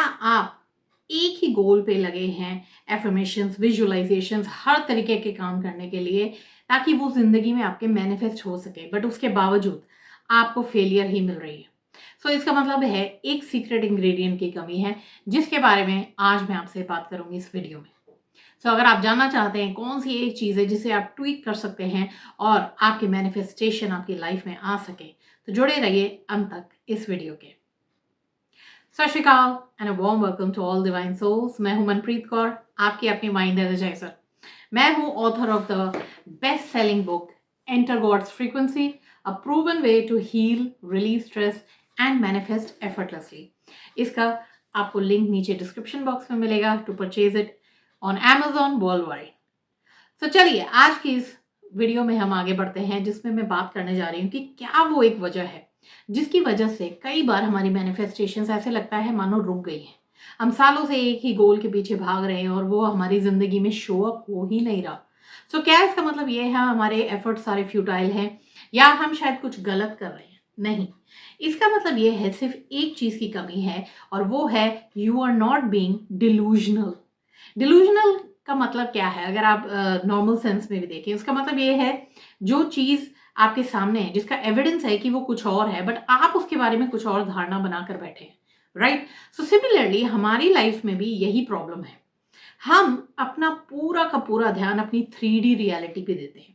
आप एक ही गोल पे लगे हैं, एफर्मेशंस, विजुअलाइजेशंस, हर तरीके के काम करने के लिए, ताकि वो जिंदगी में आपके मैनिफेस्ट हो सके, बट उसके बावजूद आपको फेलियर ही मिल रही है। सो इसका मतलब है एक सीक्रेट इंग्रेडिएंट की कमी है, जिसके बारे में आज मैं आपसे बात करूंगी इस वीडियो में। सो अगर आप जानना चाहते हैं कौन सी एक चीज़ है जिसे आप ट्वीक कर सकते हैं और आपकी मैनिफेस्टेशन आपकी लाइफ में आ सके, तो जुड़े रहिए अंत तक इस वीडियो के। Sat Sri Akal and a warm welcome to all divine souls. मैं हूं मनप्रीत कौर, आपकी अपनी माइंड एनर्जाइजर। मैं हूं author of the best selling book enter God's frequency, a proven way to heal, relieve stress and manifest effortlessly. इसका आपको लिंक नीचे डिस्क्रिप्शन बॉक्स में मिलेगा to purchase it on Amazon world wide. तो चलिए आज की इस वीडियो में हम आगे बढ़ते हैं, जिसमें मैं बात करने जा रही हूँ कि क्या वो एक वजह है जिसकी वजह से कई बार हमारी मैनिफेस्टेशंस ऐसे लगता है मानो रुक गई हैं। हम सालों से एक ही गोल के पीछे भाग रहे हैं और वो हमारी जिंदगी में शो अप हो ही नहीं रहा। सो क्या इसका मतलब ये है हमारे एफर्ट सारे फ्यूटाइल हैं या हम शायद कुछ गलत कर रहे हैं? नहीं, इसका मतलब ये है सिर्फ एक चीज की कमी है, और वो है you are not being delusional. Delusional का मतलब क्या है? अगर आप नॉर्मल सेंस में भी देखें, उसका मतलब ये है जो चीज आपके सामने है, जिसका एविडेंस है कि वो कुछ और है, बट आप उसके बारे में कुछ और धारणा बनाकर बैठे हैं। राइट? सो सिमिलरली हमारी लाइफ में भी यही प्रॉब्लम है। हम अपना पूरा का पूरा ध्यान अपनी 3D रियलिटी पे देते हैं।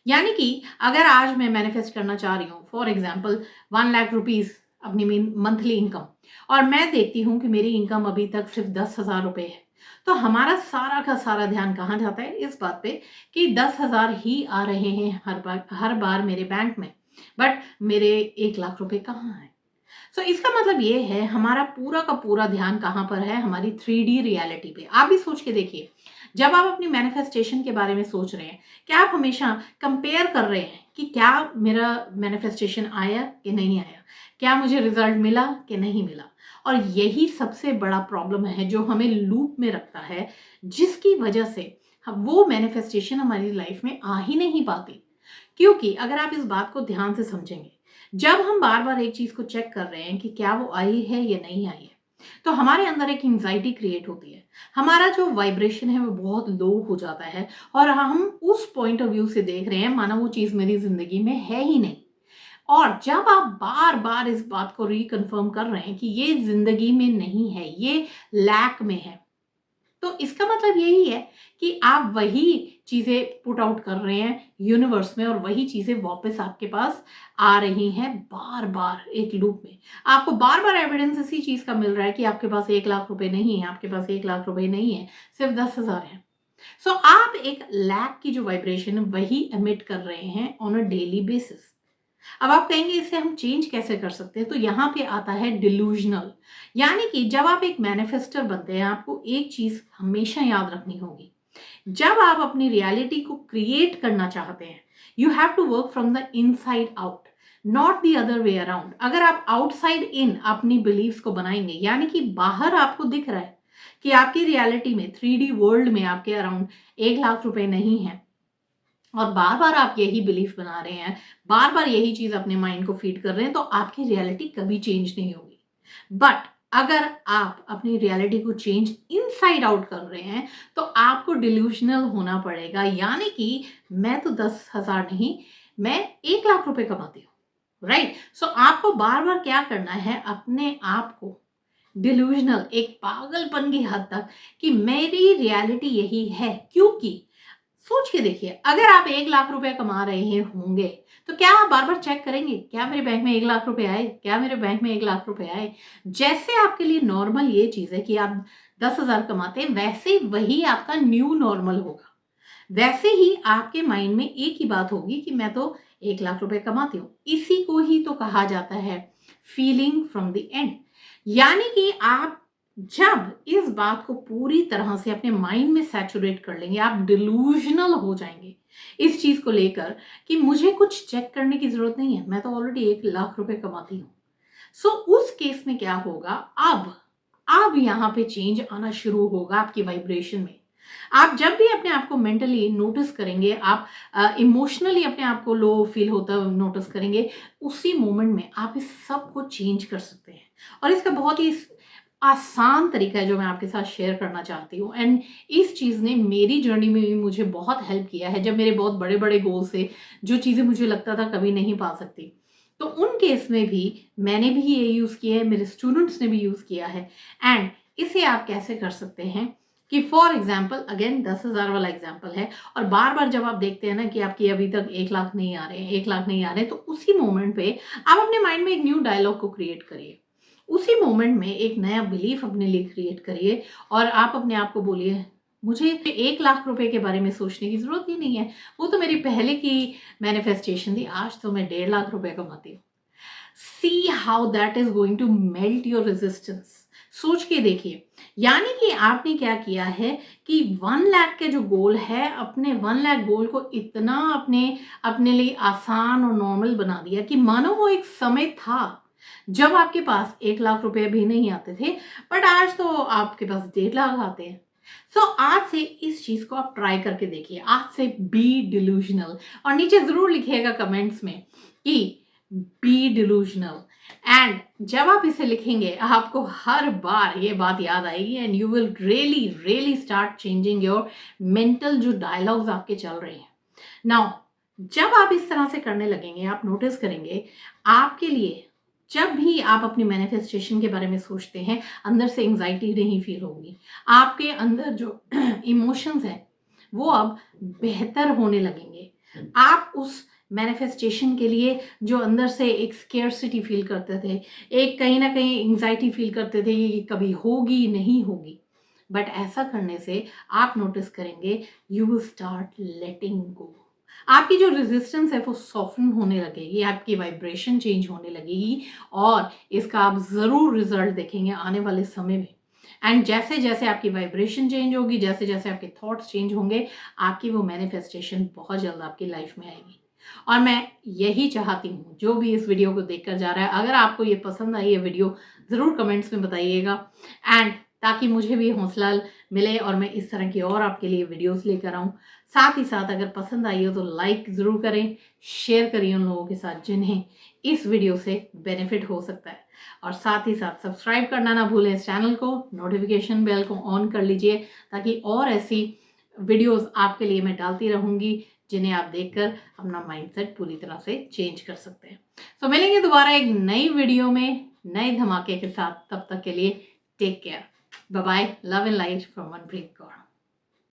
यानी कि अगर आज मैं मैनिफेस्ट करना चाह रही हूँ, फॉर एग्जाम्पल 1 लाख रुपीज अपनी मंथली इनकम, और मैं देखती हूँ कि मेरी इनकम अभी तक सिर्फ 10,000 रुपए है, तो हमारा सारा का सारा ध्यान कहाँ जाता है? इस बात पे कि 10,000 ही आ रहे हैं हर बार मेरे बैंक में, बट मेरे 1 लाख रुपए कहाँ है? सो इसका मतलब ये है हमारा पूरा का पूरा ध्यान कहाँ पर है? हमारी 3D रियलिटी पे। आप भी सोच के देखिए, जब आप अपनी मैनिफेस्टेशन के बारे में सोच रहे हैं, क्या आप हमेशा कंपेयर कर रहे हैं कि क्या मेरा मैनिफेस्टेशन आया कि नहीं आया, क्या मुझे रिजल्ट मिला कि नहीं मिला? और यही सबसे बड़ा प्रॉब्लम है जो हमें लूप में रखता है, जिसकी वजह से वो मैनिफेस्टेशन हमारी लाइफ में आ ही नहीं पाती। क्योंकि अगर आप इस बात को ध्यान से समझेंगे, जब हम बार बार एक चीज को चेक कर रहे हैं कि क्या वो आई है या नहीं आई है, तो हमारे अंदर एक एंजाइटी क्रिएट होती है। हमारा जो वाइब्रेशन है वो बहुत लो हो जाता है, और हम उस पॉइंट ऑफ व्यू से देख रहे हैं माना वो चीज मेरी जिंदगी में है ही नहीं। और जब आप बार बार इस बात को रिकन्फर्म कर रहे हैं कि ये जिंदगी में नहीं है, ये लैक में है, तो इसका मतलब यही है कि आप वही चीजें पुट आउट कर रहे हैं यूनिवर्स में, और वही चीजें वापस आपके पास आ रही हैं बार बार एक लूप में। आपको बार बार एविडेंस इसी चीज का मिल रहा है कि आपके पास 1 लाख रुपए नहीं है, आपके पास 1 लाख रुपए नहीं है, सिर्फ 10,000 है। सो आप एक लैक की जो वाइब्रेशन है वही एमिट कर रहे हैं ऑन अ डेली बेसिस। अब आप कहेंगे इसे हम चेंज कैसे कर सकते हैं? तो यहाँ पे आता है डिलूजनल। यानी कि जब आप एक मैनिफेस्टर बनते हैं, आपको एक चीज हमेशा याद रखनी होगी, जब आप अपनी रियलिटी को क्रिएट करना चाहते हैं, you have to work from the inside out, not the other way around. अगर आप आउटसाइड इन अपनी बिलीव्स को बनाएंगे, यानी कि बाहर आपको दिख रहा है कि आपकी रियलिटी में 3D वर्ल्ड में आपके अराउंड 1 लाख रुपए नहीं है, और बार बार आप यही बिलीफ बना रहे हैं, बार बार यही चीज अपने माइंड को फीड कर रहे हैं, तो आपकी रियलिटी कभी चेंज नहीं होगी। बट अगर आप अपनी रियलिटी को चेंज इनसाइड आउट कर रहे हैं, तो आपको डिल्यूशनल होना पड़ेगा। यानी कि मैं तो 10,000 नहीं, मैं 1 लाख रुपए कमाती हूँ। राइट? सो आपको बार बार क्या करना है? अपने आप को डिल्यूजनल, एक पागलपन की हद तक, कि मेरी रियलिटी यही है। क्योंकि सोच के देखिए, अगर आप 1 लाख रुपए कमा रहे हैं होंगे, तो क्या आप बार बार चेक करेंगे क्या मेरे बैंक में 1 लाख रुपए आए, क्या मेरे बैंक में 1 लाख रुपए आए? जैसे आपके लिए नॉर्मल ये चीज है कि आप 10,000 कमाते हैं, वैसे वही आपका न्यू नॉर्मल होगा। वैसे ही आपके माइंड में एक ही बात होगी कि मैं तो 1 लाख रुपए कमाती हूँ। इसी को ही तो कहा जाता है फीलिंग फ्रॉम द एंड। यानी कि आप जब इस बात को पूरी तरह से अपने माइंड में सैचुरेट कर लेंगे, आप डिलूजनल हो जाएंगे इस चीज को लेकर कि मुझे कुछ चेक करने की जरूरत नहीं है, मैं तो ऑलरेडी 1 लाख रुपए कमाती हूँ। सो उस केस में क्या होगा? अब यहाँ पे चेंज आना शुरू होगा आपकी वाइब्रेशन में। आप जब भी अपने आप को मेंटली नोटिस करेंगे, आप इमोशनली अपने आप को लो फील होता नोटिस करेंगे, उसी मोमेंट में आप इस सब को चेंज कर सकते हैं। और इसका बहुत ही आसान तरीका है जो मैं आपके साथ शेयर करना चाहती हूँ। एंड इस चीज़ ने मेरी जर्नी में भी मुझे बहुत हेल्प किया है, जब मेरे बहुत बड़े-बड़े गोल्स थे, जो चीज़ें मुझे लगता था कभी नहीं पा सकती। तो उन केस में भी मैंने भी ये यूज़ किया है, मेरे स्टूडेंट्स ने भी यूज़ किया है। एंड इसे आप कैसे कर सकते हैं कि फॉर एग्ज़ाम्पल अगेन 10,000 वाला एग्ज़ाम्पल है, और बार-बार जब आप देखते हैं ना कि आपकी अभी तक 1 लाख नहीं आ रहे हैं, 1 लाख नहीं आ रहे हैं, तो उसी मोमेंट पे आप अपने माइंड में एक न्यू डायलॉग को क्रिएट करिए। उसी मोमेंट में एक नया बिलीफ अपने लिए क्रिएट करिए और आप अपने आप को बोलिए, मुझे 1 लाख रुपए के बारे में सोचने की ज़रूरत ही नहीं है। वो तो मेरी पहले की मैनिफेस्टेशन थी, आज तो मैं 1.5 लाख रुपए कमाती हूँ। See how that is going to melt your resistance. सोच के देखिए, यानी कि आपने क्या किया है कि 1 लाख के जो गोल है, अपने 1 लाख गोल को इतना अपने अपने लिए आसान और नॉर्मल बना दिया कि मानो वो एक समय था जब आपके पास 1 लाख रुपए भी नहीं आते थे, बट आज तो आपके पास 1.5 लाख आते हैं। सो आज से इस चीज को आप ट्राई करके देखिए, आज से बी डिल्यूजनल, और नीचे जरूर लिखिएगा कमेंट्स में कि बी डिल्यूजनल। एंड जब आप इसे लिखेंगे आपको हर बार ये बात याद आएगी, and you will really really start changing your mental जो डायलॉग्स आपके चल रहे हैं नाउ। जब आप इस तरह से करने लगेंगे, आप नोटिस करेंगे आपके लिए जब भी आप अपनी मैनिफेस्टेशन के बारे में सोचते हैं, अंदर से एंजाइटी नहीं फील होगी। आपके अंदर जो इमोशंस हैं वो अब बेहतर होने लगेंगे। आप उस मैनिफेस्टेशन के लिए जो अंदर से एक स्केर्सिटी फील करते थे, एक कहीं ना कहीं एंजाइटी फील करते थे कि कभी होगी नहीं होगी, बट ऐसा करने से आप नोटिस करेंगे यू विल स्टार्ट लेटिंग गो। आपकी जो रेजिस्टेंस है वो सॉफ्टन होने लगेगी, आपकी वाइब्रेशन चेंज होने लगेगी, और इसका आप ज़रूर रिजल्ट देखेंगे आने वाले समय में। एंड जैसे जैसे आपकी वाइब्रेशन चेंज होगी, जैसे जैसे आपके थॉट्स चेंज होंगे, आपकी वो मैनिफेस्टेशन बहुत जल्द आपकी लाइफ में आएगी। और मैं यही चाहती हूँ, जो भी इस वीडियो को देखकर जा रहा है, अगर आपको ये पसंद आई है वीडियो, ज़रूर कमेंट्स में बताइएगा। एंड ताकि मुझे भी हौसला मिले और मैं इस तरह की और आपके लिए वीडियोस लेकर आऊँ। साथ ही साथ अगर पसंद आई हो तो लाइक ज़रूर करें, शेयर करिए उन लोगों के साथ जिन्हें इस वीडियो से बेनिफिट हो सकता है, और साथ ही साथ सब्सक्राइब करना ना भूलें इस चैनल को, नोटिफिकेशन बेल को ऑन कर लीजिए ताकि और ऐसी वीडियोस आपके लिए मैं डालती रहूँगी जिन्हें आप देखकर अपना माइंडसेट पूरी तरह से चेंज कर सकते हैं। तो मिलेंगे दोबारा एक नई वीडियो में नए धमाके के साथ, तब तक के लिए take care, bye bye, love and light from Manpreet Kaur.